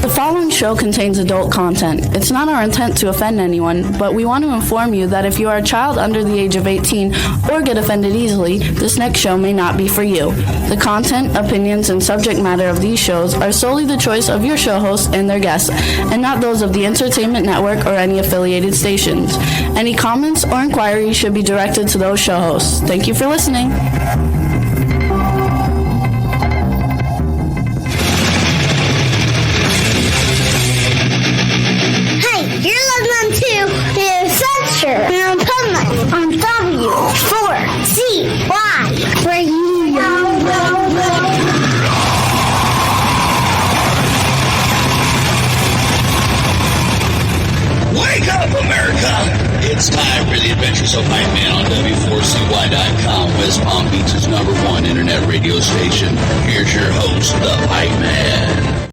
The following show contains adult content. It's not our intent to offend anyone, but we want to inform you that if you are a child under the age of 18 or get offended easily, this next show may not be for you. The content, opinions, and subject matter of these shows are solely the choice of your show hosts and their guests, and not those of the Entertainment Network or any affiliated stations. Any comments or inquiries should be directed to those show hosts. Thank you for listening. Venom Inc on W4CY Radio. Wake up, America! It's time for the Adventures of Pipeman on W4CY.com, West Palm Beach's #1 internet radio station. Here's your host, the Pipeman.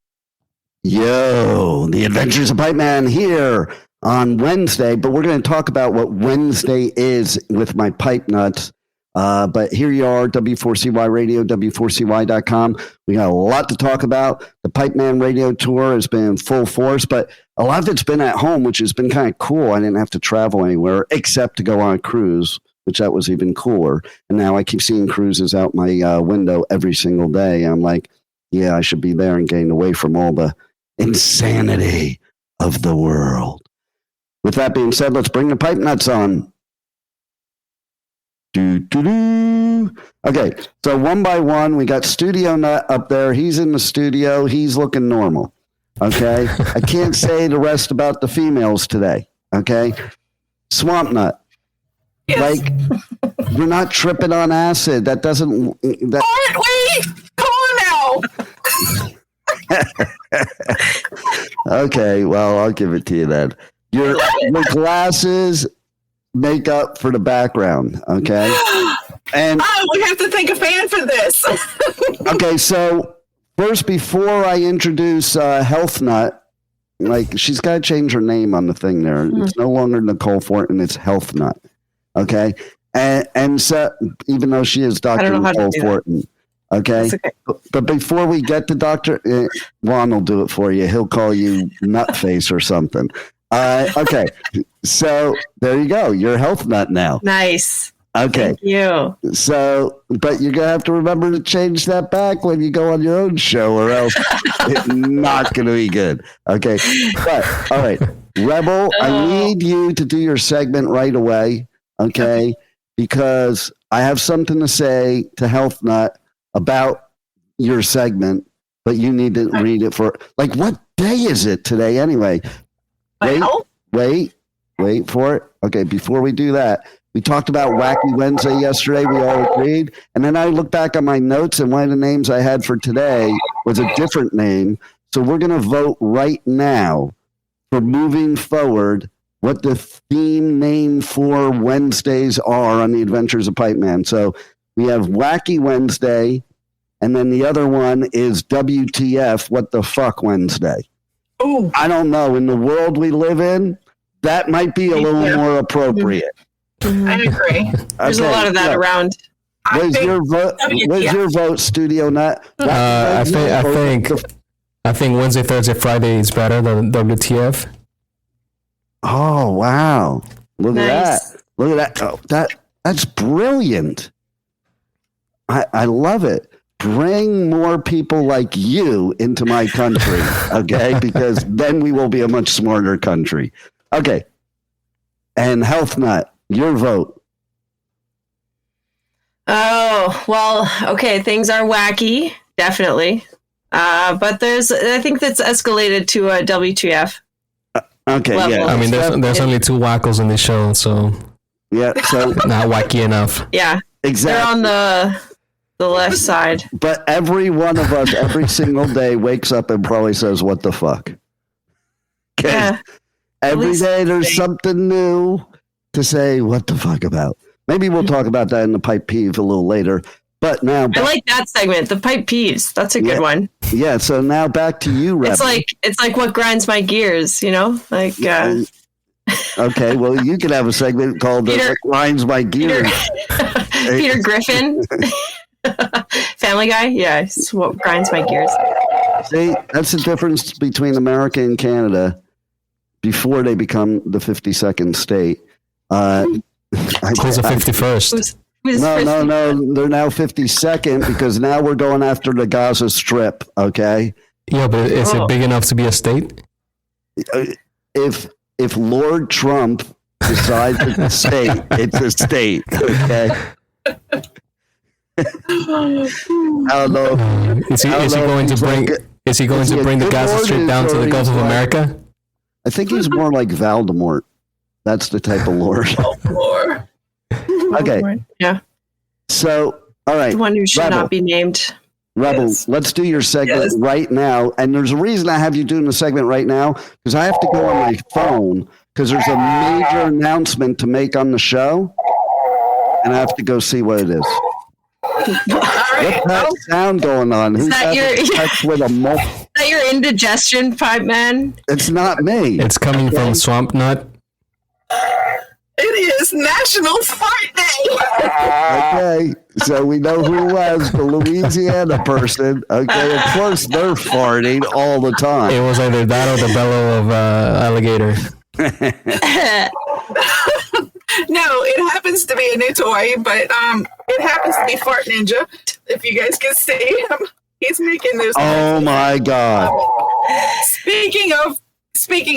Yo, the Adventures of Pipeman here on Wednesday, but we're going to talk about what Wednesday is with my pipe nuts. But here you are, W4CY Radio, W4CY.com. We got a lot to talk about. The Pipeman Radio Tour has been in full force, but a lot of it's been at home, which has been kind of cool. I didn't have to travel anywhere except to go on a cruise, which that was even cooler. And now I keep seeing cruises out my window every single day. And I'm like, yeah, I should be there and getting away from all the insanity of the world. With that being said, let's bring the pipe nuts on. Okay, so one by one, we got Studio Nut up there. He's in the studio. He's looking normal. Okay, I can't say the rest about the females today. Okay, Swamp Nut. Yes. Like, you're not tripping on acid. That doesn't. That, aren't we? Come on now. Okay, well, I'll give it to you then. Your glasses make up for the background, okay? And we have to thank a fan for this. okay, so first, before I introduce Health Nut, like, she's got to change her name on the thing there. It's no longer Nicole Fortin, it's Health Nut, okay? And so, even though she is Dr. Nicole Fortin, okay? But before we get to Dr. Juan will do it for you. He'll call you Nutface or something. Okay, so there you go. You're a Health Nut now. Nice. Okay. Thank you. So, but you're going to have to remember to change that back when you go on your own show, or else it's not going to be good. Okay. But, all right. Rebel, I need you to do your segment right away, okay? Because I have something to say to Health Nut about your segment, but you need to read it for, like, what day is it today anyway? Wait for it. Okay, before we do that, we talked about Wacky Wednesday yesterday. We all agreed. And then I looked back on my notes, and one of the names I had for today was a different name. So we're going to vote right now for moving forward what the theme name for Wednesdays are on the Adventures of Pipeman. So we have Wacky Wednesday, and then the other one is WTF, What the Fuck Wednesday. Ooh. I don't know. In the world we live in, that might be a little more appropriate. I agree. There's a lot of that around. Where's your vote, Studio Nut? I think Wednesday, Thursday, Friday is better than WTF. Oh wow! Look at that! Look at that! Oh, that's brilliant. I love it. Bring more people like you into my country, okay? Because then we will be a much smarter country. Okay. And Health Nut, your vote. Oh, well, okay. Things are wacky, definitely. But I think that's escalated to a WTF. Okay, level. Yeah. I mean, there's only two wackos in this show, so. Yeah, so. Not wacky enough. Yeah. Exactly. They're on the left side. But every one of us, every single day, wakes up and probably says, what the fuck? Yeah. Every day there's something new to say, what the fuck about? Maybe we'll talk about that in the pipe peeve a little later. But now I like that segment, the pipe peeves. That's a good one. Yeah, so now back to you, Rebel. It's like what grinds my gears, you know? Like okay, well, you could have a segment called What Grinds My Gears. Peter Griffin. Family Guy? Yeah, it's what grinds my gears. See, that's the difference between America and Canada before they become the 52nd state. Who's the 51st? No. They're now 52nd because now we're going after the Gaza Strip, okay? Yeah, but is it big enough to be a state? If Lord Trump decides it's a state, it's a state, okay? I don't know. Is he going to bring the Gaza Strip down to the Gulf of America? I think he's more like Voldemort. That's the type of Lord. Okay. Yeah. So, all right. The one who should not be named. Rebel, let's do your segment right now. And there's a reason I have you doing the segment right now, because I have to go on my phone because there's a major announcement to make on the show. And I have to go see what it is. What's that sound going on? Who's that with a mole? Is that your indigestion, Pipeman? It's not me. It's coming from Swamp Nut. It is National Fart Day. Okay, so we know who it was, the Louisiana person. Okay, of course they're farting all the time. It was either that or the bellow of alligator. No, it happens to be a new toy, but it happens to be Fart Ninja. If you guys can see him, he's making this. Oh my God! Speaking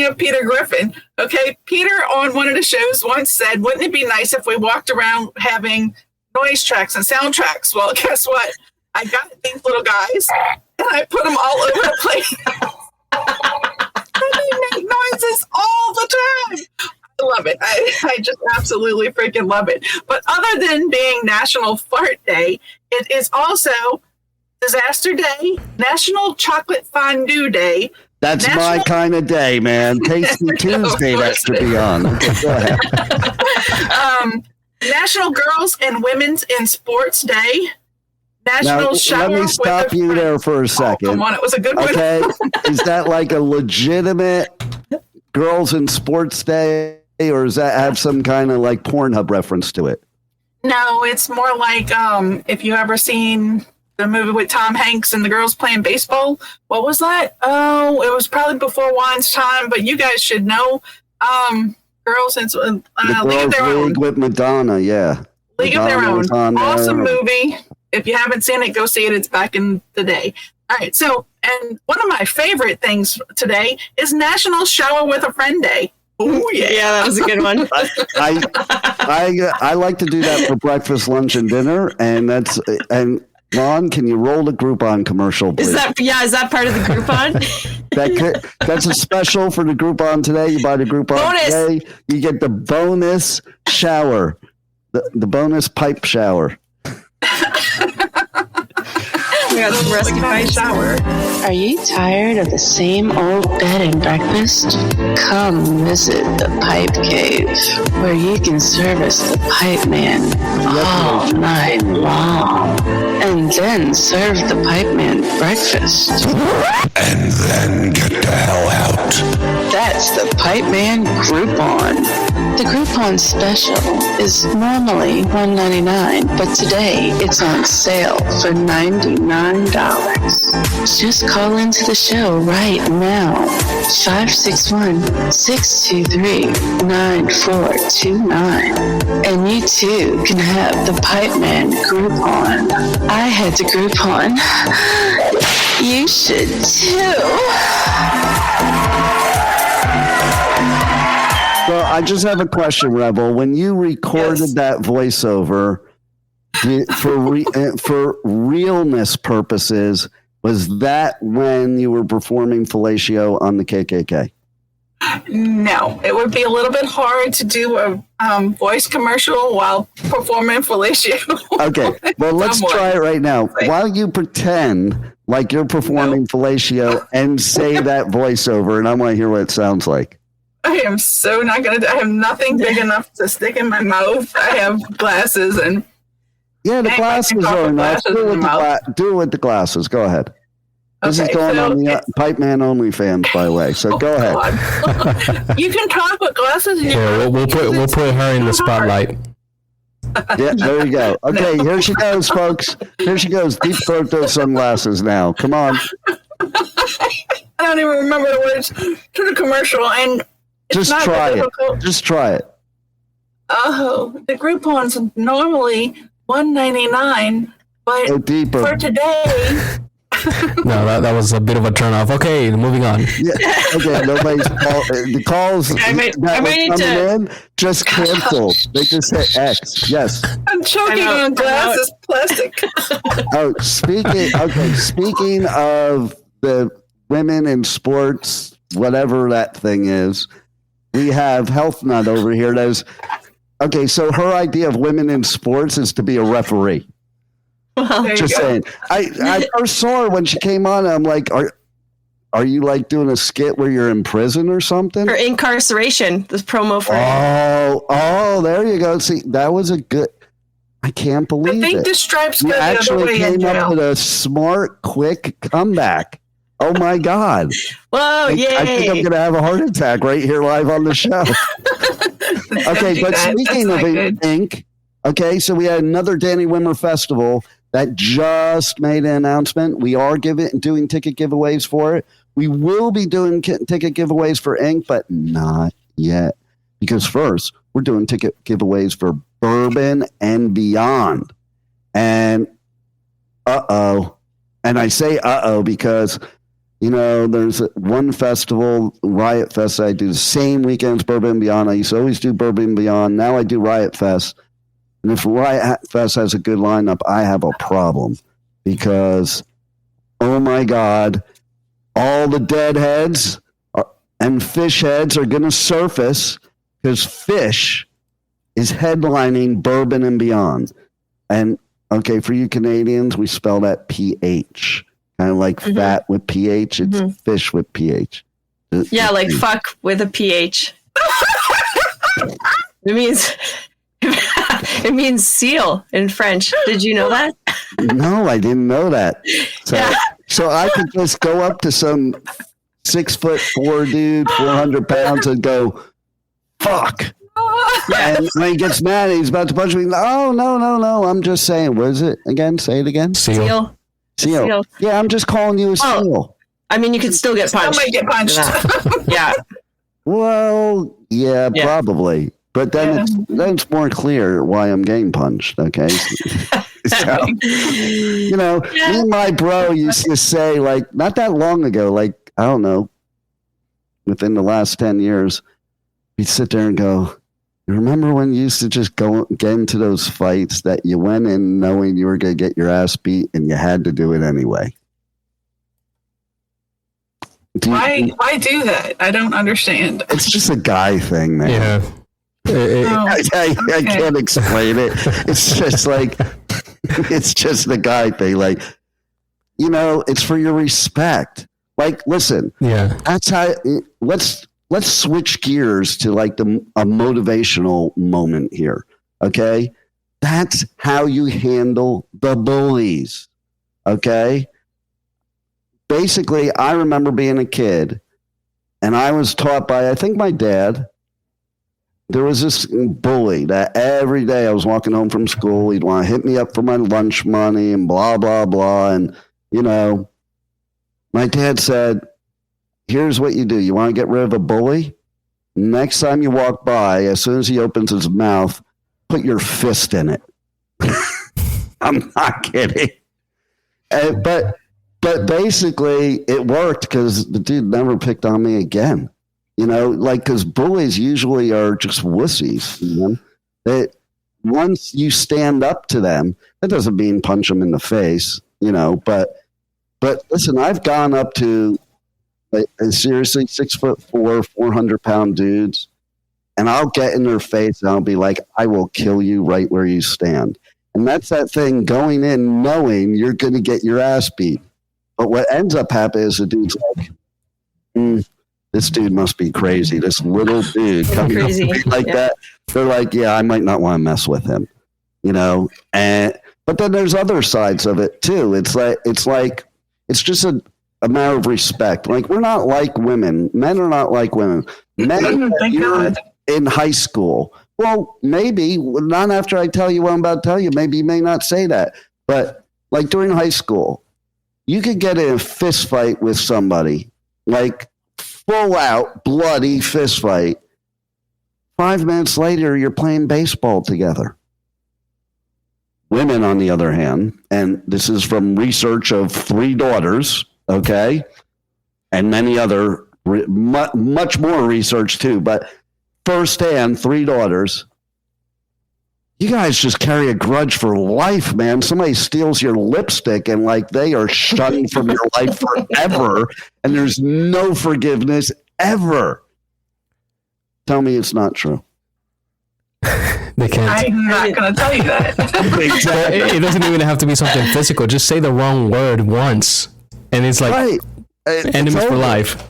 of Peter Griffin, okay, Peter on one of the shows once said, "Wouldn't it be nice if we walked around having noise tracks and soundtracks?" Well, guess what? I got these little guys and I put them all over the place. And they make noises all the time. I love it. I just absolutely freaking love it. But other than being National Fart Day, it is also Disaster Day, National Chocolate Fondue Day. That's my kind of day, man. Tasty Tuesday, that's to be on. Okay, go ahead. National Girls and Women's in Sports Day. National Shower. Let me stop you there for a second. Oh, come on, it was a good one. Okay, is that like a legitimate Girls in Sports Day, or does that have some kind of like Pornhub reference to it? No, it's more like if you ever seen the movie with Tom Hanks and the girls playing baseball. What was that? Oh, it was probably before Juan's time, but you guys should know. Girls in League of Their Own. With Madonna, yeah. League of Their Own. Awesome movie. If you haven't seen it, go see it. It's back in the day. All right. So, and one of my favorite things today is National Shower with a Friend Day. Oh yeah. Yeah, that was a good one. I like to do that for breakfast, lunch, and dinner, and Ron, can you roll the Groupon commercial, please? Is that part of the Groupon? That's a special for the Groupon today. You buy the Groupon today, you get the bonus shower, the bonus pipe shower. We got some rescue pipe shower. Are you tired of the same old bed and breakfast? Come visit the Pipe Cave, where you can service the Pipe Man all night long, and then serve the Pipe Man breakfast. And then get the hell out. That's the Pipe Man Groupon. The Groupon special is normally $1.99, but today it's on sale for $99. Just call into the show right now. 561-623-9429. And you too can have the Pipe Man Groupon. I had the Groupon. You should too. Well, I just have a question, Rebel. When you recorded that voiceover for realness purposes, was that when you were performing fellatio on the KKK? No, it would be a little bit hard to do a voice commercial while performing fellatio. Okay, well, let's try it right now. Why don't you pretend like you're performing fellatio and say that voiceover, and I want to hear what it sounds like. I am so not going to. I have nothing big enough to stick in my mouth. I have glasses and. Yeah, the glasses are enough. Do it with the glasses. Go ahead. This is going on the Pipeman OnlyFans, by the way. So go ahead. You can talk with glasses. Yeah, we'll put her in the spotlight. Yeah, there you go. Okay, here she goes, folks. Here she goes. Deep throat those sunglasses now. Come on. I don't even remember the words to the commercial, and it's Just not try difficult. it. Just try it. Oh, the Groupon's normally $1.99, but Go deeper. for today, No, that was a bit of a turnoff. Okay, moving on. Yeah. Okay. Nobody's the calls I might that were need coming to- in just canceled. They just hit X. Yes. I'm choking I'm out. on glasses, plastic. Oh, speaking of the women in sports, whatever that thing is, we have Health Nut over here. Okay, so her idea of women in sports is to be a referee. Well, There you Just go. saying. I first saw her when she came on. I'm like, are you like doing a skit where you're in prison or something? for Inkcarceration, this promo for Oh, there you go. See, that was a good. I can't I believe think it. the stripes You go the other actually way in came up jail. with a smart, quick comeback. Oh my God. Whoa, I think I'm yay. going to have a heart attack right here live on the show. Okay, but speaking of Ink, okay, so we had another Danny Wimmer Festival that just made an announcement. We are doing ticket giveaways for it. We will be doing ticket giveaways for Ink, but not yet. Because first, we're doing ticket giveaways for Bourbon and Beyond. And and I say because there's one festival, Riot Fest, I do the same weekends, Bourbon and Beyond. I used to always do Bourbon and Beyond. Now I do Riot Fest. And if Riot Fest has a good lineup, I have a problem. Because, oh my God, all the deadheads and fish heads are going to surface because Fish is headlining Bourbon and Beyond. And, okay, for you Canadians, we spell that PH. Kind of like fat with PH. It's fish with PH. Yeah, like fuck with a PH. It means seal in French. Did you know that? No, I didn't know that. So I could just go up to some 6'4" dude, 400 pounds, and go, fuck. And when he gets mad, he's about to punch me. Oh, no. I'm just saying. What is it again? Say it again. Seal. Seal. Yeah, I'm just calling you a seal. I mean, you could still get punched. Somebody get punched. Yeah. Well, yeah, probably. But then it's more clear why I'm getting punched, okay? So, me and my bro used to say, like, not that long ago, like, I don't know, within the last 10 years, we'd sit there and go, you remember when you used to just get into those fights that you went in knowing you were going to get your ass beat and you had to do it anyway? Why do that? I don't understand. It's just a guy thing, man. Yeah. I can't explain it. It's just like, it's just the guy thing. Like, it's for your respect. Like, listen, that's how, let's switch gears to like a motivational moment here. Okay. That's how you handle the bullies. Okay. Basically, I remember being a kid and I was taught by, I think my dad, there was this bully that every day I was walking home from school, he'd want to hit me up for my lunch money and blah, blah, blah. And, my dad said, here's what you do. You want to get rid of a bully? Next time you walk by, as soon as he opens his mouth, put your fist in it. I'm not kidding. But basically it worked because the dude never picked on me again. Because bullies usually are just wussies. That once you stand up to them, that doesn't mean punch them in the face, But listen, I've gone up to seriously 6'4", 400-pound dudes, and I'll get in their face and I'll be like, I will kill you right where you stand. And that's that thing going in knowing you're going to get your ass beat. But what ends up happening is the dude's like, this dude must be crazy. This little dude coming Crazy. like that. They're like, yeah, I might not want to mess with him, but then there's other sides of it too. It's just a matter of respect. Like, we're not like women. Men are not like women. Men, Thank you're God. in high school. Well, maybe not after I tell you what I'm about to tell you. Maybe you may not say that. But like during high school, you could get in a fist fight with somebody, like full out bloody fist fight. 5 minutes later, you're playing baseball together. Women, on the other hand, and this is from research of 3 daughters, okay, and many other, much more research too, but firsthand, 3 daughters, you guys just carry a grudge for life, man. Somebody steals your lipstick and like they are shunned from your life forever, and there's no forgiveness ever. Tell me it's not true. They can't. I'm not going to tell you that. It doesn't even have to be something physical. Just say the wrong word once, and it's like Right. enemies for life.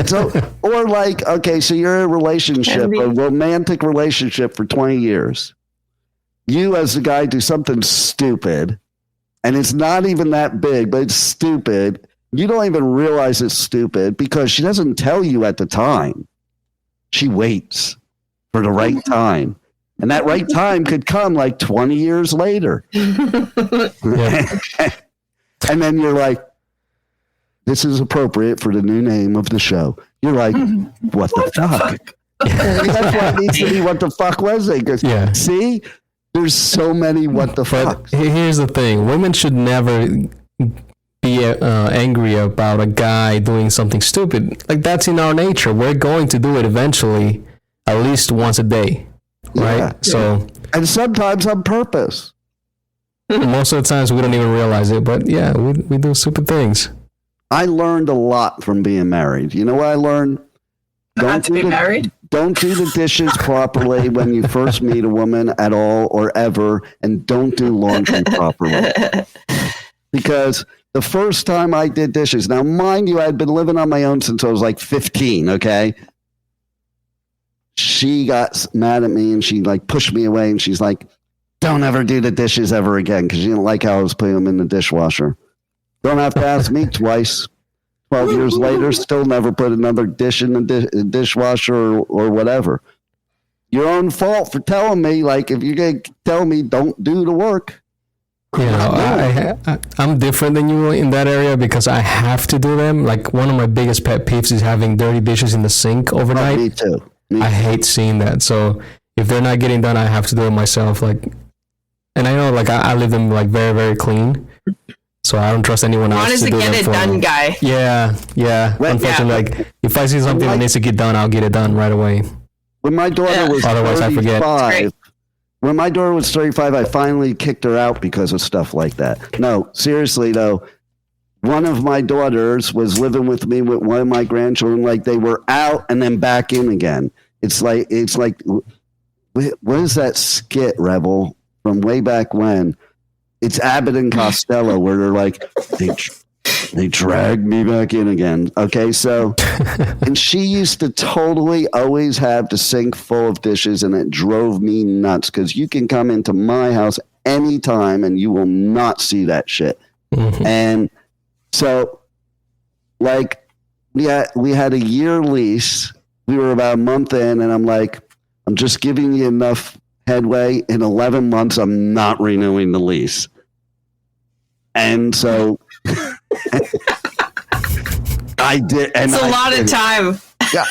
So, or like, okay, so you're in a relationship, a romantic relationship for 20 years. You as the guy do something stupid, and it's not even that big, but it's stupid. You don't even realize it's stupid because she doesn't tell you at the time. She waits for the right time. And that right time could come like 20 years later. And then you're like, this is appropriate for the new name of the show. You're like, what the fuck? That's why it needs to be what the fuck was it? Because see, there's so many what the fucks. Here's the thing. Women should never be angry about a guy doing something stupid. Like, that's in our nature. We're going to do it eventually, at least once a day. Right? Yeah. So, and sometimes on purpose. Most of the times we don't even realize it, but yeah, we do stupid things. I learned a lot from being married. You know what I learned? Not to be married? Don't do the dishes properly when you first meet a woman at all or ever, and don't do laundry properly. Because the first time I did dishes, now mind you, I'd been living on my own since I was like 15, okay? She got mad at me and she like pushed me away and she's like, don't ever do the dishes ever again, because she didn't like how I was putting them in the dishwasher. Don't have to ask me twice. 12 years later, still never put another dish in the dishwasher or whatever. Your own fault for telling me, like, if you're going to tell me don't do the work. You know, I'm different than you in that area because I have to do them. Like, one of my biggest pet peeves is having dirty dishes in the sink overnight. Oh, me too. I hate seeing that. So if they're not getting done, I have to do it myself. Like, and I know, like, I leave them like very, very clean. So I don't trust anyone else to do get them it for done me. guy. Yeah. Unfortunately, like, if I see something that needs to get done, I'll get it done right away. When my daughter was Otherwise, I forget. 35, when my daughter was 35, I finally kicked her out because of stuff like that. No, seriously though, one of my daughters was living with me with one of my grandchildren. Like, they were out and then back in again. It's like, what is that skit, Rebel, from way back when? It's Abbott and Costello, where they're like, they dragged me back in again. Okay, so, and she used to totally always have the sink full of dishes, and it drove me nuts because you can come into my house anytime and you will not see that shit. Mm-hmm. And so, like, we had a year lease. We were about a month in, and I'm like, I'm just giving you enough headway. In 11 months, I'm not renewing the lease. And so I did. And it's a lot of time.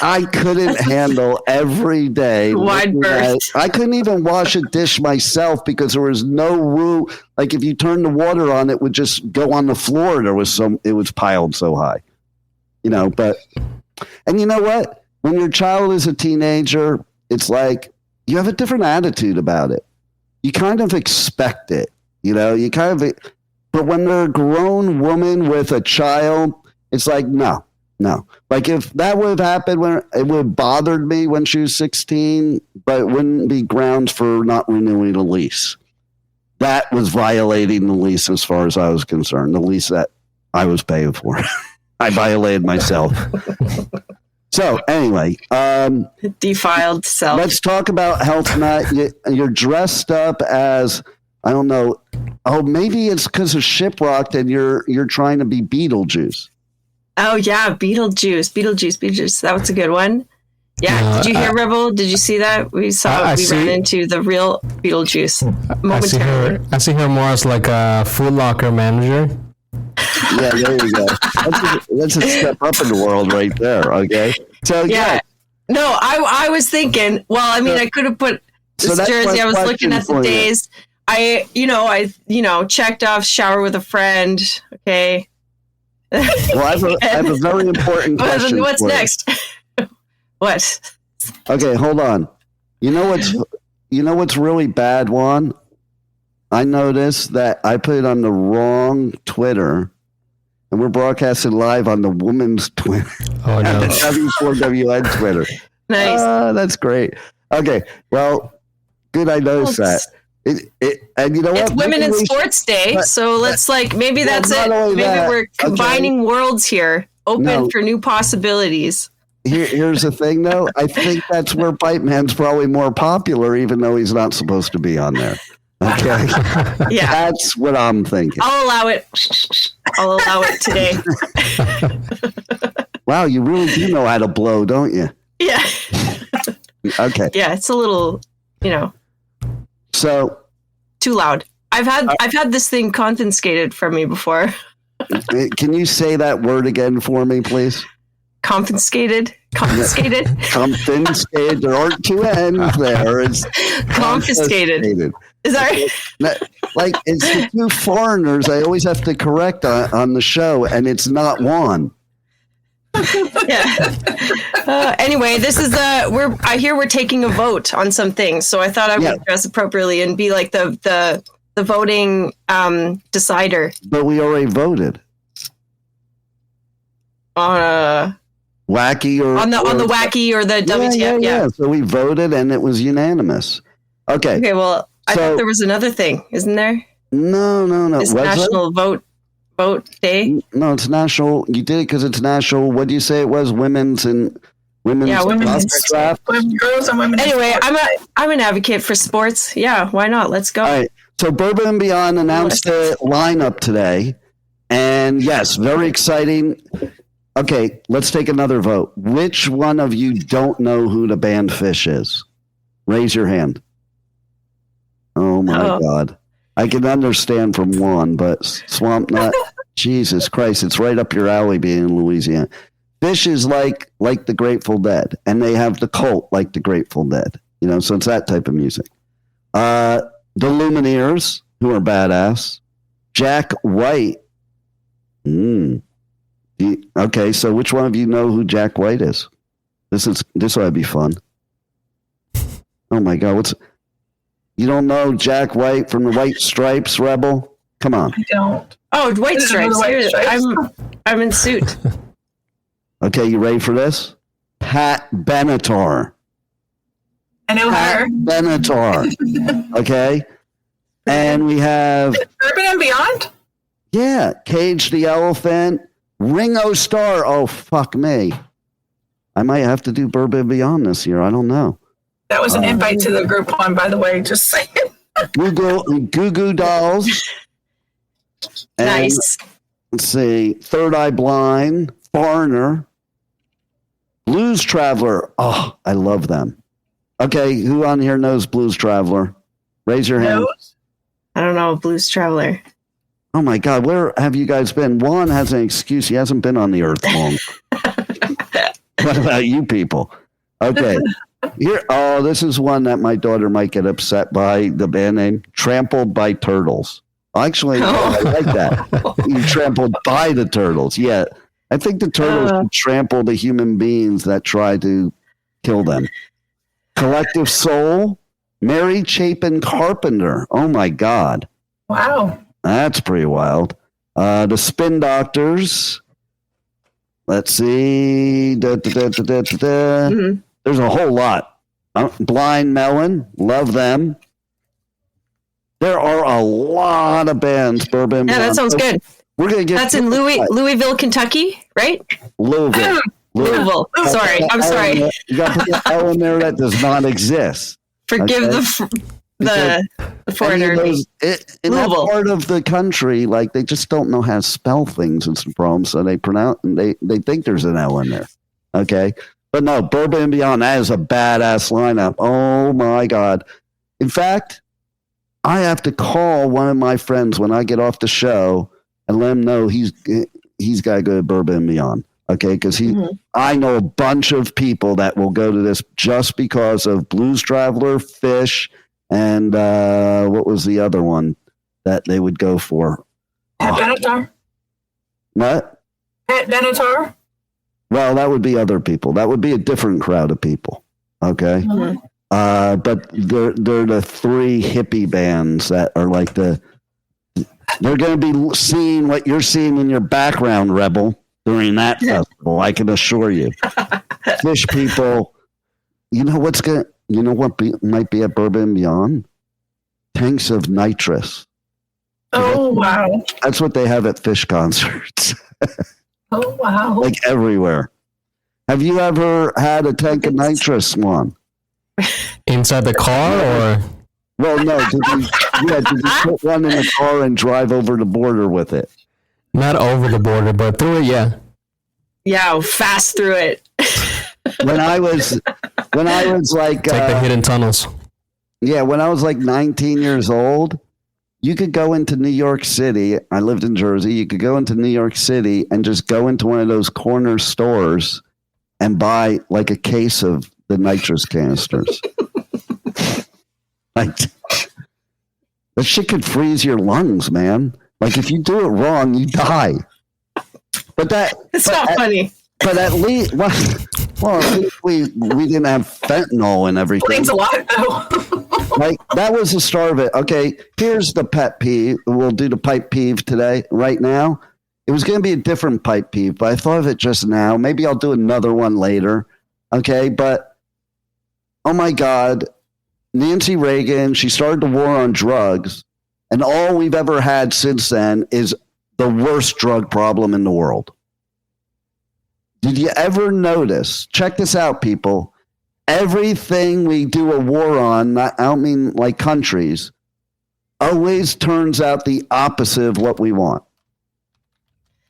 I couldn't handle every day. Wide berth. I couldn't even wash a dish myself because there was no room. Like, if you turned the water on, it would just go on the floor. It was piled so high, you know, and you know what? When your child is a teenager, it's like you have a different attitude about it. You kind of expect it, you know, but when they're a grown woman with a child, it's like, no. Like, if that would have happened it would have bothered me when she was 16, but it wouldn't be grounds for not renewing the lease. That was violating the lease as far as I was concerned, the lease that I was paying for. I violated myself. So anyway, defiled self. Let's talk about Health Nut. You're dressed up as, I don't know. Oh, maybe it's because of Shiprocked and you're trying to be Beetlejuice. Oh yeah, Beetlejuice. That was a good one. Yeah, did you hear Rebel? Did you see that? We ran into the real Beetlejuice momentarily. I see her more as like a Foot Locker manager. Yeah, there you go. That's a step up in the world right there. Okay. So Yeah. No, I was thinking. Well, I mean, I could have put this jersey. I was looking at the days. I checked off shower with a friend. Okay. Well, I have a very important question. What's next? What? Okay, hold on. You know what's really bad, Juan? I noticed that I put it on the wrong Twitter, and we're broadcasting live on the woman's Twitter. Oh no. The W4WN Twitter. Nice. That's great. Okay, well, good. I noticed that. And you know what? It's Women in Sports Day, so let's maybe that's it. Maybe we're combining worlds here, open for new possibilities. Here's the thing, though. I think that's where Pipeman's probably more popular, even though he's not supposed to be on there. Okay. Yeah. That's what I'm thinking. I'll allow it. I'll allow it today. Wow, you really do know how to blow, don't you? Yeah. Okay. Yeah, it's a little, So too loud. I've had this thing confiscated from me before. Can you say that word again for me, please? Confiscated. Confiscated. There aren't two N's there. It's confiscated. Is that right? Like, it's the two foreigners I always have to correct on the show, and it's not one. Yeah. Anyway, this is I hear we're taking a vote on some things, so I thought I would dress appropriately and be like the voting decider. But we already voted. Wacky or on the Wacky or the WTF. Yeah. So we voted and it was unanimous. Okay. Okay. Well, I thought there was another thing, isn't there? No. It's National Vote Day. No, it's national. You did it because it's national. What do you say it was? Women's draft. Girls and women. Anyway, I'm an advocate for sports. Yeah, why not? Let's go. All right. So Bourbon and Beyond announced the lineup today, and yes, very exciting. Okay, let's take another vote. Which one of you don't know who the band Fish is? Raise your hand. Oh my God. I can understand from one, but Swamp Nut, Jesus Christ, it's right up your alley being in Louisiana. Fish is like the Grateful Dead, and they have the cult like the Grateful Dead. So it's that type of music. The Lumineers, who are badass. Jack White. Okay, so which one of you know who Jack White is? This ought to be fun. Oh my God, you don't know Jack White from the White Stripes, Rebel? Come on. I don't. Oh, White Stripes. I'm in suit. Okay, you ready for this? Pat Benatar. I know her. Benatar. Okay. And we have Bourbon and Beyond? Yeah, Cage the Elephant. Ringo Starr. Oh, fuck me. I might have to do Bourbon Beyond this year. I don't know. That was an invite to the group one, by the way. Just saying. Goo Goo Dolls. And, nice. Let's see. Third Eye Blind. Foreigner. Blues Traveler. Oh, I love them. Okay, who on here knows Blues Traveler? Raise your hand. I don't know. Blues Traveler. Oh my God, where have you guys been? Juan has an excuse. He hasn't been on the earth long. What about you people? Okay. This is one that my daughter might get upset by, the band name, Trampled by Turtles. Actually, I like that. You trampled by the turtles. Yeah. I think the turtles trample the human beings that try to kill them. Collective Soul, Mary Chapin Carpenter. Oh my God. Wow. That's pretty wild. The Spin Doctors. Let's see. Mm-hmm. There's a whole lot. Blind Melon. Love them. There are a lot of bands. Bourbon. Yeah, that sounds good. We're gonna get. That's in Louisville, Kentucky, right? Louisville. Sorry, I'm sorry. You got to put the L in there that does not exist. Forgive the foreigner. In that part of the country, like they just don't know how to spell things and some problems, so they pronounce and they think there's an L in there. Okay, but no, Bourbon and Beyond. That is a badass lineup. Oh my God! In fact, I have to call one of my friends when I get off the show and let him know he's got to go to Bourbon and Beyond. Okay, because I know a bunch of people that will go to this just because of Blues Traveler, Fish, and what was the other one that they would go for? Pat Benatar? What? Pat Benatar? Well, that would be other people. That would be a different crowd of people. Okay. But they're the three hippie bands that are like they're going to be seeing what you're seeing in your background, Rebel, during that festival. I can assure you. Fish people, you know what might be at Bourbon and Beyond? Tanks of nitrous. Oh, wow. That's what they have at Fish concerts. Oh, wow. Like everywhere. Have you ever had a tank of nitrous, Swan? Inside the car, or? Well, no. Did you put one in the car and drive over the border with it? Not over the border, but through it, yeah. Yeah, fast through it. When I was like... Take the hidden tunnels. Yeah, when I was like 19 years old, you could go into New York City. I lived in Jersey. You could go into New York City and just go into one of those corner stores and buy like a case of the nitrous canisters. Like, that shit could freeze your lungs, man. Like, if you do it wrong, you die. It's not funny. But at least, well, at least we didn't have fentanyl and everything. Explains a lot, though. Like, that was the start of it. Okay, here's the pet peeve. We'll do the pipe peeve today, right now. It was going to be a different pipe peeve, but I thought of it just now. Maybe I'll do another one later. Okay, but, oh my God, Nancy Reagan, she started the war on drugs, and all we've ever had since then is the worst drug problem in the world. Did you ever notice? Check this out, people. Everything we do a war on, I don't mean like countries, always turns out the opposite of what we want.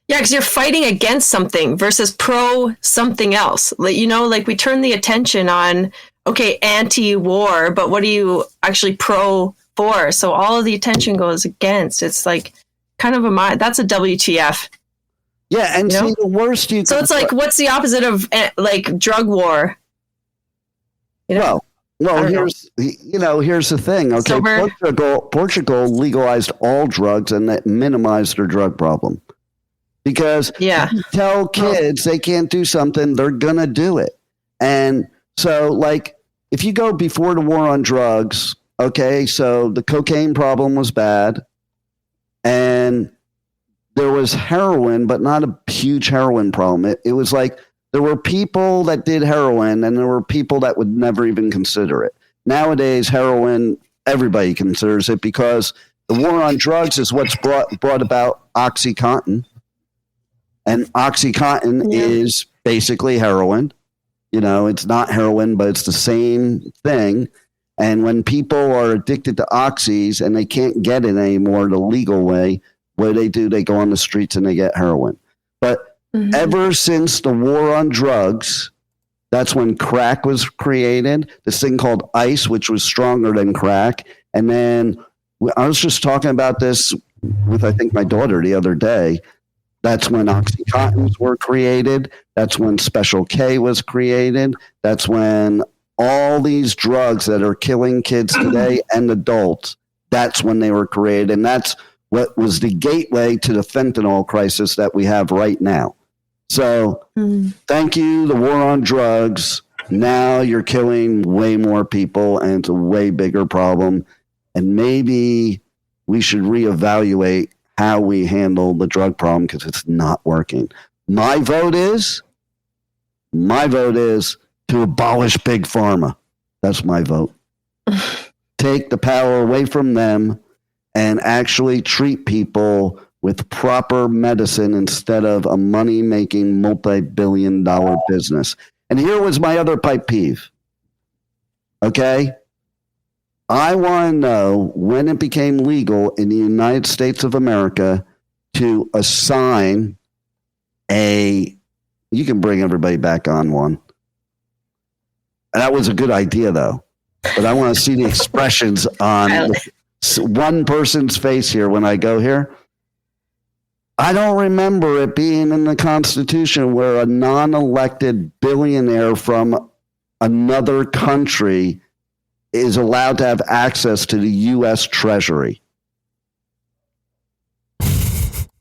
Yeah, because you're fighting against something versus pro something else. Like, like we turn the attention on, okay, anti-war, but what are you actually pro for? So all of the attention goes against. It's like kind of that's a WTF. Yeah, and see, the worst you. So it's like, what's the opposite of like drug war? Well, here's the thing. Okay, Portugal legalized all drugs and that minimized their drug problem because if you tell kids they can't do something, they're gonna do it. And so, like, if you go before the war on drugs, okay, so the cocaine problem was bad, and there was heroin, but not a huge heroin problem. It was like there were people that did heroin and there were people that would never even consider it. Nowadays, heroin, everybody considers it because the war on drugs is what's brought about OxyContin. And OxyContin is basically heroin. It's not heroin, but it's the same thing. And when people are addicted to oxys and they can't get it anymore the legal way, what do? They go on the streets and they get heroin. But ever since the war on drugs, that's when crack was created, this thing called ice, which was stronger than crack. And then I was just talking about this with, I think, my daughter the other day. That's when OxyContins were created. That's when Special K was created. That's when all these drugs that are killing kids today and adults, that's when they were created. And that's what was the gateway to the fentanyl crisis that we have right now. So thank you, the war on drugs. Now you're killing way more people and it's a way bigger problem. And maybe we should reevaluate how we handle the drug problem because it's not working. My vote is to abolish Big Pharma. That's my vote. Take the power away from them and actually treat people with proper medicine instead of a money-making, multi-billion-dollar business. And here was my other pipe peeve. Okay? I want to know when it became legal in the United States of America to assign you can bring everybody back on one. That was a good idea, though. But I want to see the expressions on one person's face here when I go here. I don't remember it being in the Constitution where a non-elected billionaire from another country is allowed to have access to the U.S. Treasury.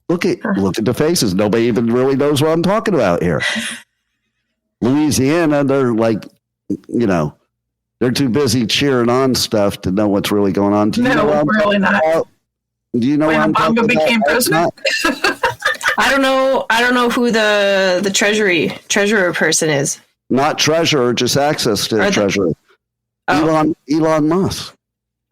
Look at the faces. Nobody even really knows what I'm talking about here. Louisiana, they're like, you know, they're too busy cheering on stuff to know what's really going on. Do you know really not. Do you know when Obama became president? I don't know who the treasurer person is. Not treasurer, just access to the treasurer. Elon Musk.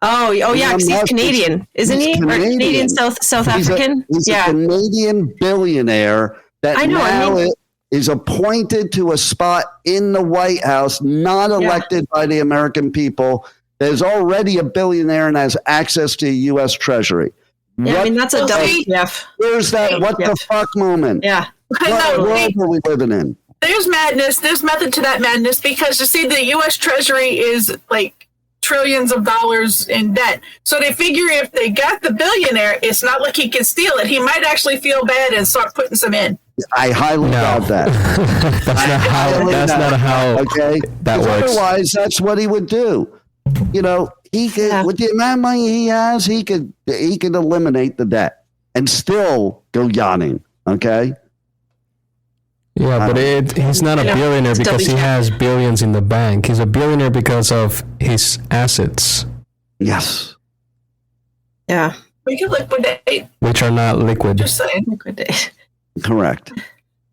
Oh yeah, because he's Canadian, isn't he? Canadian. Or Canadian South African? He's a Canadian billionaire that is appointed to a spot in the White House, not elected by the American people, that is already a billionaire and has access to the U.S. Treasury. Yeah, I mean, that's a WTF. Where's that what the fuck moment? Yeah. What world are we living in? There's madness. There's method to that madness because you see the U.S. Treasury is like trillions of dollars in debt. So they figure if they got the billionaire, it's not like he can steal it. He might actually feel bad and start putting some in. I highly doubt that. That's not how okay? that works. Otherwise, that's what he would do. You know, he could, with the amount of money he has, he could eliminate the debt and still go yawning. Okay. Yeah, but he's not a billionaire because he has billions in the bank. He's a billionaire because of his assets. Yes. Yeah. We can liquidate. Which are not liquid. Just saying. Liquidate. Correct.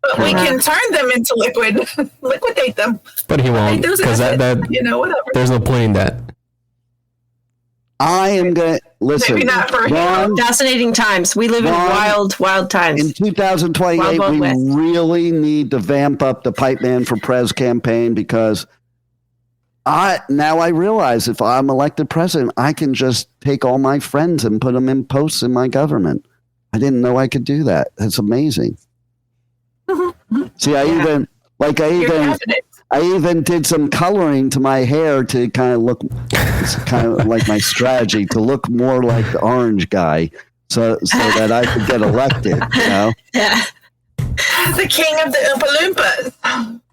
But we can turn them into liquid. Liquidate them. But he won't, because that you know, whatever. There's no point in that. I am going to listen. Maybe not for him. Fascinating times. We live in wild times. In 2028, Wild we West. really need to vamp up the Pipeman for Prez campaign because now I realize if I'm elected president, I can just take all my friends and put them in posts in my government. I didn't know I could do that. That's amazing. See, I even did some coloring to my hair to kind of look, it's kind of like my strategy to look more like the orange guy, so that I could get elected. You know, the king of the Oompa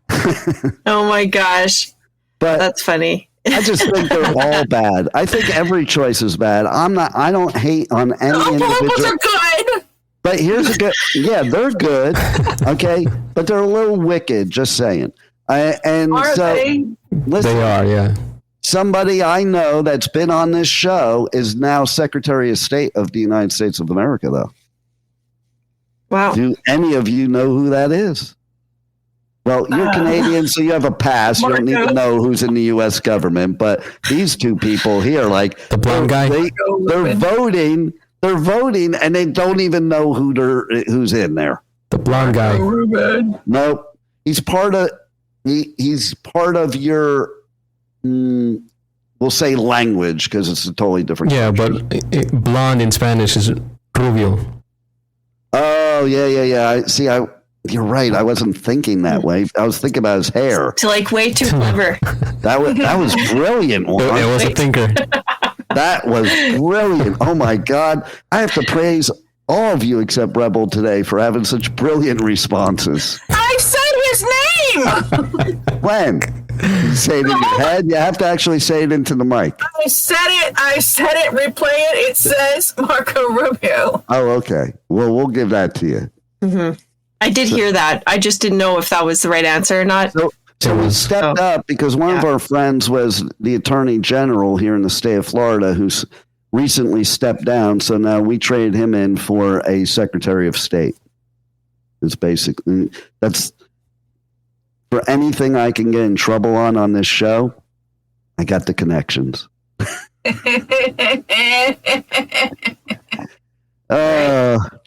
Loompas. Oh my gosh, but that's funny. I just think they're all bad. I think every choice is bad. I don't hate on any individual. Oompa Loompas are good. But here's a good. Yeah, they're good. Okay, but they're a little wicked. Just saying. Listen, They are, yeah. Somebody I know that's been on this show is now Secretary of State of the United States of America, though. Wow. Do any of you know who that is? Well, you're Canadian, so you have a pass. You don't need to know who's in the U.S. government. But these two people here, like the blonde guy, they're voting. They're voting, and they don't even know who's in there. The blonde guy. Nope. He's part of your, we'll say language because it's a totally different. Yeah, country. but blonde in Spanish is rubio. Oh yeah. You're right. I wasn't thinking that way. I was thinking about his hair. It's like way too clever. That was brilliant. It was a thinker. That was brilliant. Oh my God. I have to praise all of you except Rebel today for having such brilliant responses. I said his name. When? You say it in your head? You have to actually say it into the mic. I said it. Replay it. It says Marco Rubio. Oh, okay. Well, we'll give that to you. Mm-hmm. I did hear that. I just didn't know if that was the right answer or not. So we stepped up because one of our friends was the Attorney General here in the state of Florida who's recently stepped down. So now we traded him in for a Secretary of State. It's basically, that's for anything I can get in trouble on this show. I got the connections.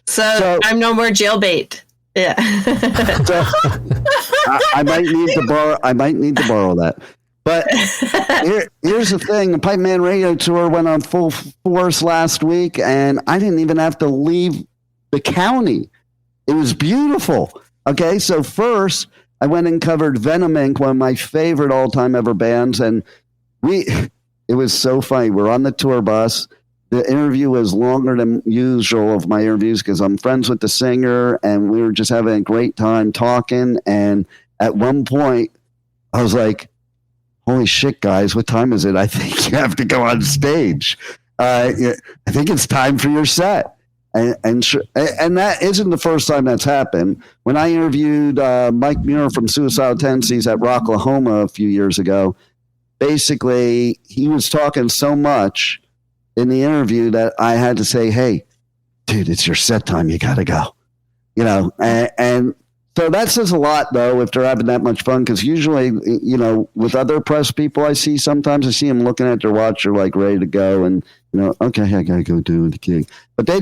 So I'm no more jailbait. Yeah. So, I might need to borrow that. But here's the thing. The Pipeman Radio Tour went on full force last week, and I didn't even have to leave the county. It was beautiful. Okay, so first, I went and covered Venom Inc., one of my favorite all-time ever bands, and it was so funny. We're on the tour bus. the interview was longer than usual of my interviews because I'm friends with the singer and we were just having a great time talking. And at one point I was like, holy shit, guys, what time is it? I think you have to go on stage. I think it's time for your set. And that isn't the first time that's happened. When I interviewed Mike Muir from Suicidal Tendencies at Rocklahoma a few years ago, basically he was talking so much in the interview that I had to say, hey, dude, it's your set time. You got to go. You know, and so that says a lot, though, if they're having that much fun, because usually, you know, with other press people I see, sometimes I see them looking at their watch, they're like ready to go, and, you know, okay, I got to go do the gig. But they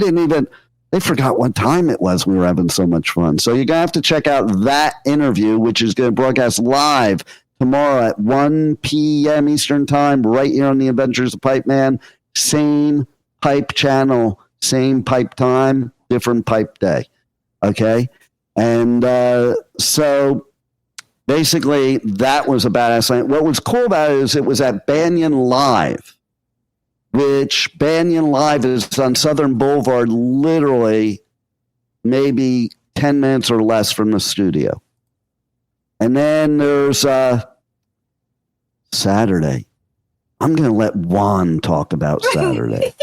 forgot what time it was. We were having so much fun. So you're going to have to check out that interview, which is going to broadcast live tomorrow at 1 p.m. Eastern Time, right here on the Adventures of Pipeman. Same pipe channel, same pipe time, different pipe day. Okay? And so basically that was a badass night. What was cool about it is it was at Banyan Live, which Banyan Live is on Southern Boulevard, literally maybe 10 minutes or less from the studio. And then there's Saturday. I'm going to let Juan talk about Saturday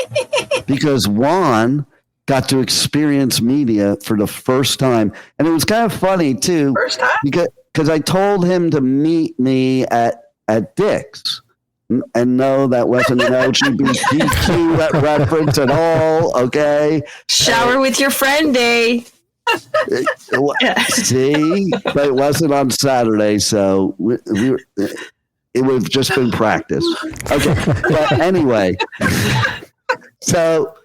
because Juan got to experience media for the first time. And it was kind of funny, too. First time? Because I told him to meet me at Dick's. And no, that wasn't an LGBTQ reference at all, okay? Shower with your friend day. See? But it wasn't on Saturday, so it would have just been practice. Okay. But anyway, so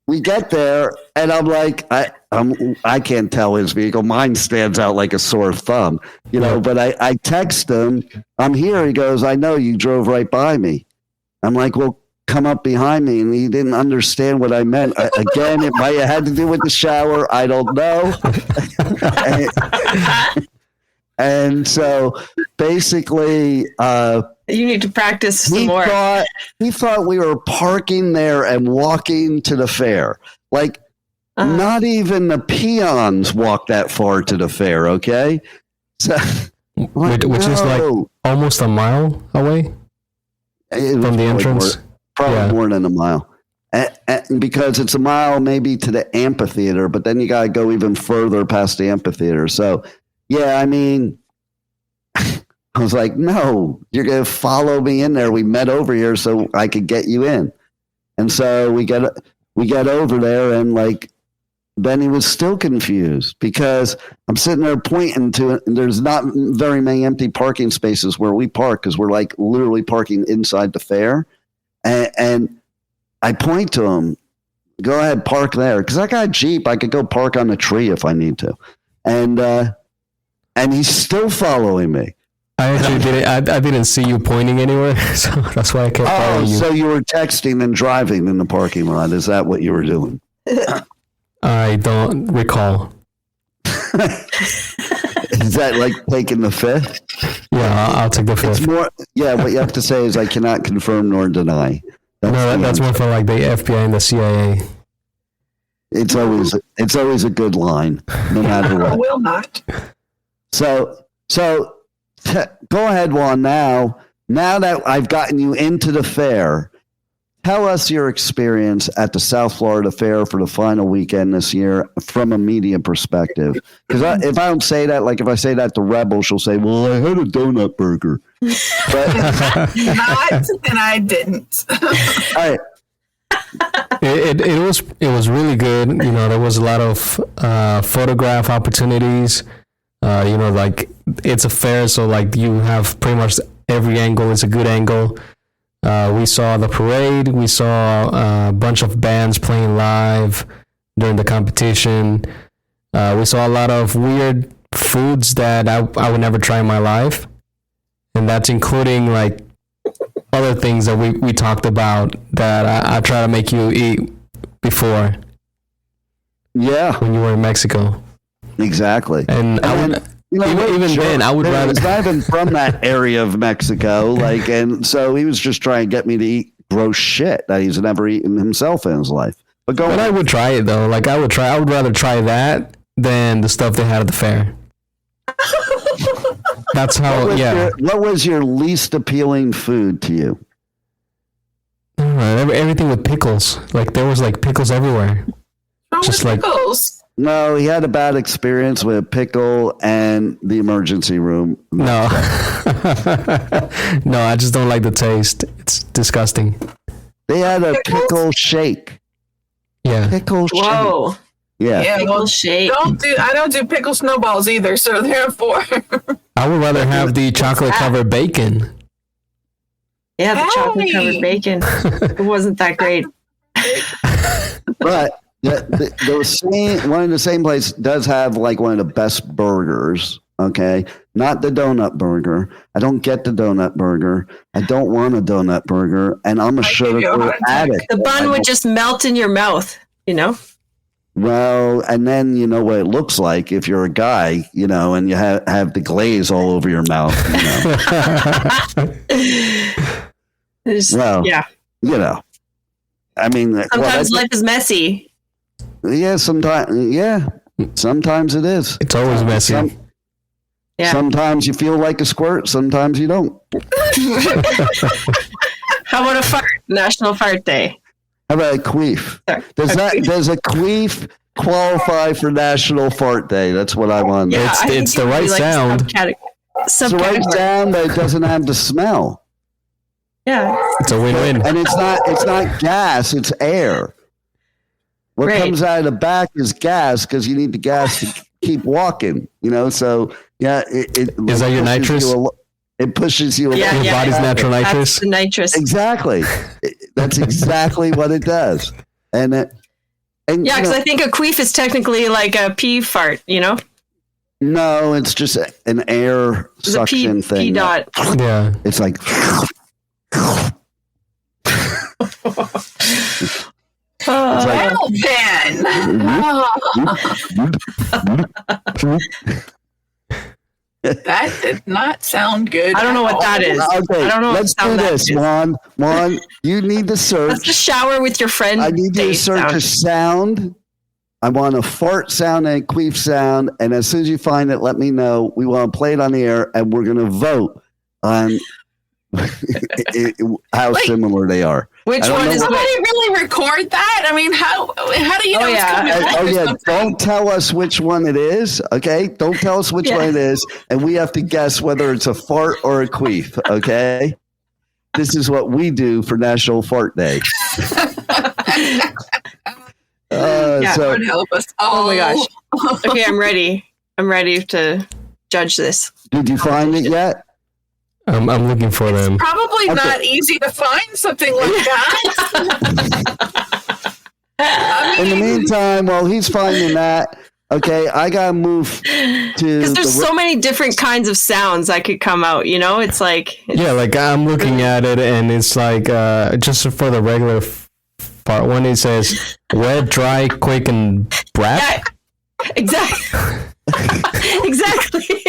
we get there, and I'm like, I can't tell his vehicle. Mine stands out like a sore thumb, you know, but I text him, I'm here. He goes, I know, you drove right by me. I'm like, well, come up behind me. And he didn't understand what I meant. Again, it might have had to do with the shower. I don't know. And so basically, you need to practice some more. He thought we were parking there and walking to the fair. Like, not even the peons walk that far to the fair, okay? So, which is like almost a mile away from the entrance. Probably more than a mile. And because it's a mile maybe to the amphitheater, but then you got to go even further past the amphitheater. So, yeah, I mean, I was like, no, you're going to follow me in there. We met over here so I could get you in. And so we got over there, and like, Benny was still confused because I'm sitting there pointing to it, and there's not very many empty parking spaces where we park because we're like literally parking inside the fair. And I point to him, go ahead, park there. Because I got a Jeep. I could go park on a tree if I need to. And he's still following me. I actually didn't. I didn't see you pointing anywhere, so that's why I kept following you. So you were texting and driving in the parking lot. Is that what you were doing? I don't recall. Is that like taking the fifth? Yeah, I'll take the fifth. It's more. Yeah, what you have to say is I cannot confirm nor deny. That's more for like the FBI and the CIA. It's always a good line, no matter what. Will not. So go ahead, Juan. Now that I've gotten you into the fair, tell us your experience at the South Florida Fair for the final weekend this year from a media perspective. Because if I don't say that, like if I say that to Rebel, she'll say, well, I had a donut burger. But Not, and I didn't. all right. It was really good. You know, there was a lot of photograph opportunities. You know, like it's a fair, so like you have pretty much every angle is a good angle. We saw the parade. We saw a bunch of bands playing live during the competition. We saw a lot of weird foods that I would never try in my life. And that's including like other things that we talked about that I try to make you eat before. Yeah. When you were in Mexico. Exactly. And I would... then, I would rather. He's not even from that area of Mexico, like, and so he was just trying to get me to eat gross shit that he's never eaten himself in his life. But go But I on. would try it though. Like I would rather try that than the stuff they had at the fair. That's how. What was your least appealing food to you? Everything with pickles. Like there was like pickles everywhere. Just like pickles. No, he had a bad experience with pickle and the emergency room. no, no. I just don't like the taste. It's disgusting. They had a pickle shake. Yeah. Pickle shake. Whoa. Yeah. Yeah, Pickle well, shake. I don't do pickle snowballs either, so therefore. I would rather have the chocolate covered bacon. Yeah, the Hey! chocolate covered bacon. It wasn't that great. But one of the same place does have like one of the best burgers. Okay, not the donut burger. I don't get the donut burger. I don't want a donut burger, and I'm a give you a sugar heart attack. addict. The bun would just melt in your mouth, you know? Well, and then you know what it looks like if you're a guy, you know, and you have the glaze all over your mouth. You know. Well, yeah. You know, I mean, Sometimes life is messy. yeah, sometimes it is. It's always messy. Yeah. Sometimes you feel like a squirt, sometimes you don't. How about a fart? National Fart Day. How about a queef? Sorry. Does a queef qualify for National Fart Day? That's what I want. Yeah, I think it's the it would right be like sound. It's the right sound, but it doesn't have the smell. Yeah. It's a win-win. And it's not gas, it's air. What Right. comes out of the back is gas because you need the gas to keep walking, you know? So, yeah. Is that your nitrous? It pushes you. Yeah, Your body's natural That's nitrous. the nitrous. Exactly. That's exactly what it does. And Yeah, because I think a queef is technically like a pee fart, you know? no, it's just an air The suction pee thing. dot. Yeah. It's like. Well, then. That did not sound good. I don't know what that is. Okay, I don't know what let's do sound that this, is. Juan. Juan, you need to That's the search. shower with your friend. I need you day to search sound. a sound. I want a fart sound and a queef sound. And as soon as you find it, let me know. We want to play it on the air and we're going to vote on how similar they are. Which I don't one know is what- Somebody which? really record that? I mean, how do you know it's yeah. coming back Oh or yeah, something? don't tell us which one it is, okay? Don't tell us which Yeah. one it is, and we have to guess whether it's a fart or a queef, okay? This is what we do for National Fart Day. Yeah. So Lord help us. Oh my gosh. Okay, I'm ready. I'm ready to judge this. did you find it yet? I'm looking for them. Probably Okay. not easy to find something like that. In the meantime, while he's finding that, okay, I gotta move to Because there's the so many different kinds of sounds that could come out, you know? It's like, Yeah, like I'm looking at it and it's like just for the regular part one, it says wet, dry, quick, and brap. yeah, exactly. Exactly.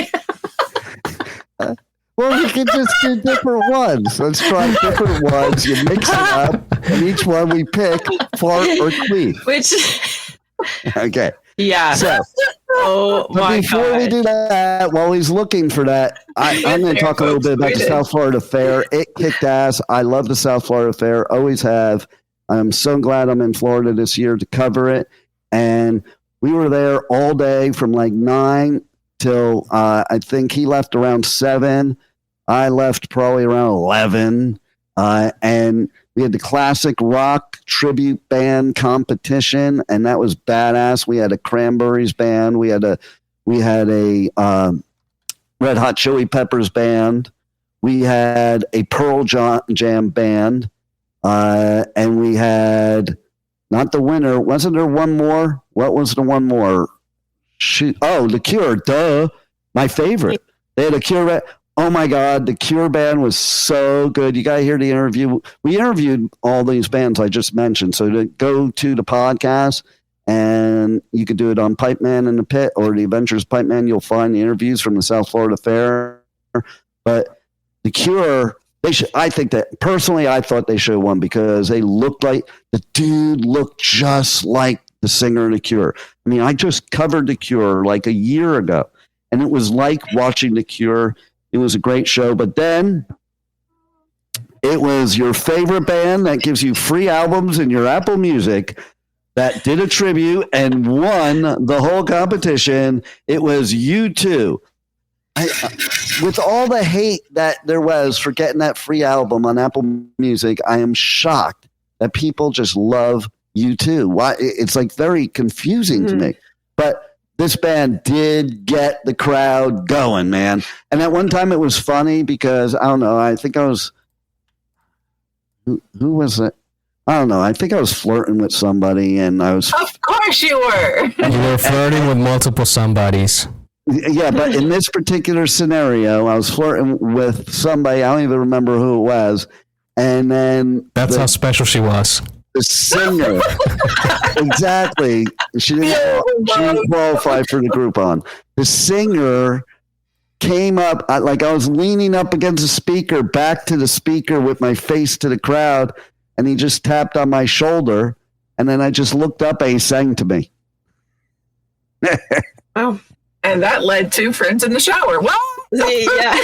Well, we can just do different ones. Let's try different ones. You mix it up, and each one we pick fart or queef. Which, Okay. yeah. So, Oh but my before we god. do that, while he's looking for that, I'm going to talk a little bit about the South Florida Fair. It kicked ass. I love the South Florida Fair. Always have. I'm so glad I'm in Florida this year to cover it. And we were there all day from like 9 till I think he left around 7. I left probably around 11. And we had the classic rock tribute band competition, and that was badass. We had a Cranberries band. We had a Red Hot Chili Peppers band. We had a Pearl Jam band. And we had not the winner. Wasn't there one more? What was the one more? Shoot. Oh, The Cure. Duh. My favorite. They had a Cure. Oh my God, the Cure band was so good. You got to hear the interview. We interviewed all these bands I just mentioned. So to go to the podcast, and you could do it on Pipeman in the Pit or the Adventures Pipeman. You'll find the interviews from the South Florida Fair. But the Cure They should. I think that personally, I thought they should have won because they looked like the dude looked just like the singer in The Cure. I mean, I just covered The Cure like a year ago, and it was like watching The Cure. It was a great show, but then it was your favorite band that gives you free albums in your Apple Music that did a tribute and won the whole competition. It was U2. With all the hate that there was for getting that free album on Apple Music, I am shocked that people just love U2. Why? It's like very confusing to me. But this band did get the crowd going, man. And at one time it was funny because, I don't know, I think I was, who was it? I don't know. I think I was flirting with somebody and I was. Of course you were. You were flirting with multiple somebodies. Yeah, but in this particular scenario, I was flirting with somebody. I don't even remember who it was. And then that's how special she was. The singer. Exactly. She didn't qualify for the Groupon. The singer came up, like I was leaning up against the speaker, back to the speaker with my face to the crowd, and he just tapped on my shoulder, and then I just looked up and he sang to me. Oh. And that led to Friends in the Shower. Well, yeah.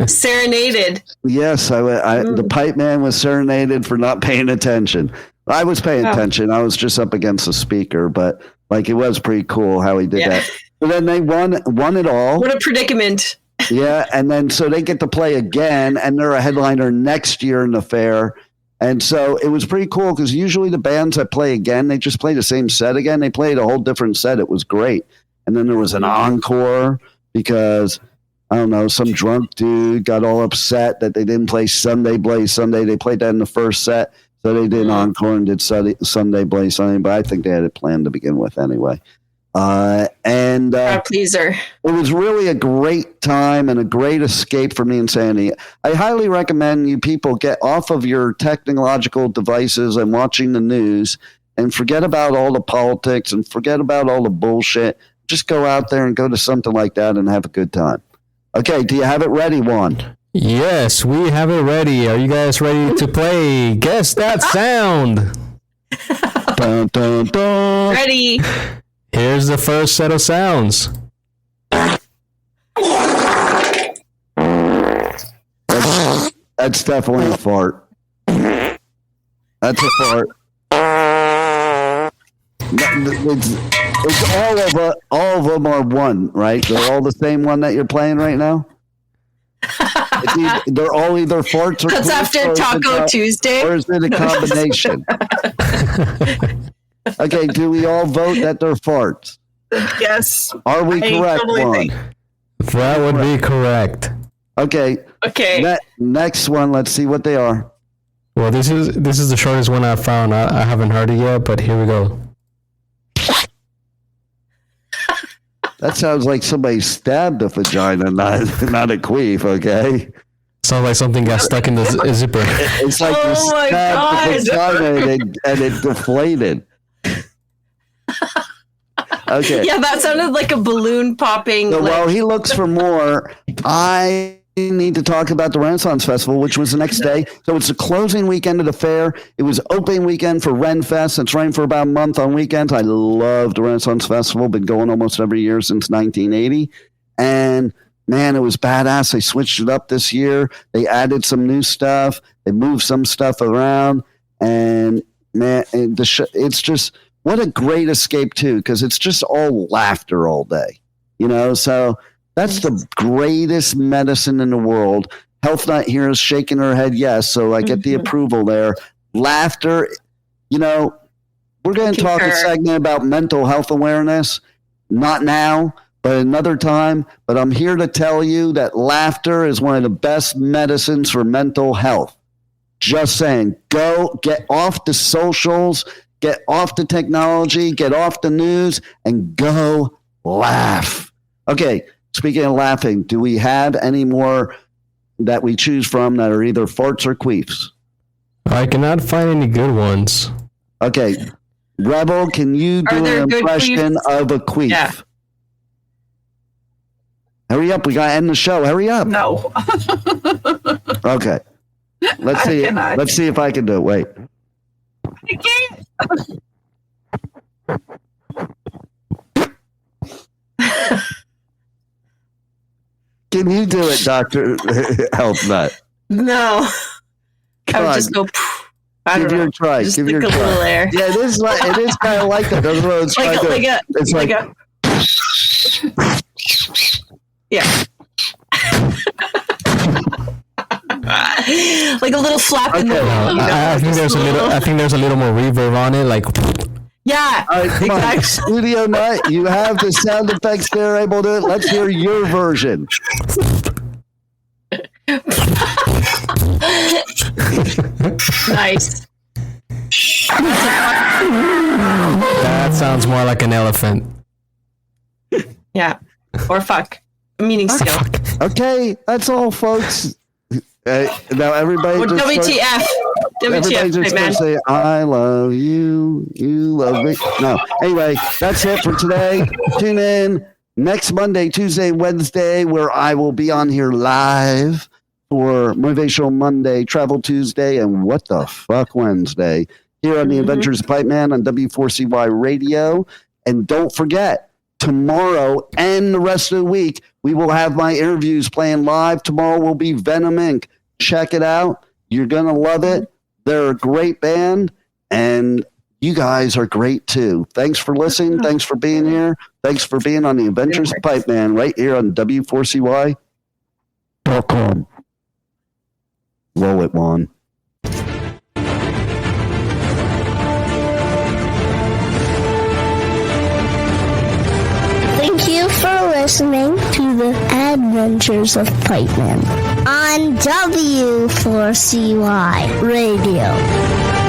Serenaded. Yes, the Pipeman was serenaded for not paying attention. I was paying attention. I was just up against the speaker, but like it was pretty cool how he did that. But then they won it all. What a predicament. Yeah, and then so they get to play again, and they're a headliner next year in the fair. And so it was pretty cool because usually the bands that play again, they just play the same set again. They played a whole different set. It was great. And then there was an encore because, I don't know, some drunk dude got all upset that they didn't play Sunday Blaze Sunday. They played that in the first set. So they did an encore and did Sunday Blaze Sunday. But I think they had it planned to begin with anyway. Pleaser. It was really a great time and a great escape from the insanity. I highly recommend you people get off of your technological devices and watching the news and forget about all the politics and forget about all the bullshit. Just go out there and go to something like that and have a good time. Okay, do you have it ready, Juan? Yes, we have it ready. Are you guys ready to play Guess That Sound? Dun, dun, dun. Ready. Here's the first set of sounds. That's definitely a fart. That's a fart. It's all of them are one, right? They're all the same one that you're playing right now. They're all either farts or. That's after Taco Tuesday. Or is it a combination? Okay, do we all vote that they're farts? Yes. Are we correct, totally Juan? think. That would be correct. Okay. Okay. Next one. Let's see what they are. Well, this is the shortest one I found. I haven't heard it yet, but here we go. That sounds like somebody stabbed a vagina, not a queef, okay? Sounds like something got stuck in the zipper. It's like you stabbed the vagina and it deflated. Okay. Yeah, that sounded like a balloon popping. So while he looks for more, I need to talk about the Renaissance Festival, which was the next day. So it's the closing weekend of the fair. It was opening weekend for Renfest. It's running for about a month on weekends. I love the Renaissance Festival. Been going almost every year since 1980. And man, it was badass. They switched it up this year. They added some new stuff. They moved some stuff around. And man, it's just, what a great escape too, because it's just all laughter all day. You know, so that's the greatest medicine in the world. Health Nut here is shaking her head yes, so I get the approval there. Laughter, you know, we're going to talk a segment about mental health awareness. Not now, but another time. But I'm here to tell you that laughter is one of the best medicines for mental health. Just saying, go get off the socials, get off the technology, get off the news, and go laugh. Okay. Speaking of laughing, do we have any more that we choose from that are either farts or queefs? I cannot find any good ones. Okay. Rebel, can you do an impression of a queef? Yeah. Hurry up. We got to end the show. Hurry up. No. Okay. Let's see. Let's see if I can do it. Wait. You can't. Can you do it, Dr. Health Nut? No. I would just go. Give your try. Just Give like your a try. little air. Yeah, it is kind of like that. That's what it's Like a. Yeah. Like a little flap in the wind. I think there's a little. I think there's a little more reverb on it. Like. Yeah. All right, come on. Studio Nut, you have the sound effects they're able to. Let's hear your version. Nice. That sounds more like an elephant. Yeah. Or fuck. Meaning skill. Okay, that's all, folks. Now everybody. Or WTF. Everybody's just going to say, I love you. You love me. No. Anyway, that's it for today. Tune in next Monday, Tuesday, Wednesday, where I will be on here live for Motivational Monday, Travel Tuesday, and What the Fuck Wednesday here on the Adventures of Pipeman on W4CY Radio. And don't forget, tomorrow and the rest of the week, we will have my interviews playing live. Tomorrow will be Venom Inc. Check it out. You're going to love it. They're a great band, and you guys are great too. Thanks for listening. Thanks for being here. Thanks for being on the Adventures of Pipeman right here on W4CY.com. Roll it, Juan. Thank you for listening to the Adventures of Pipeman on W4CY Radio.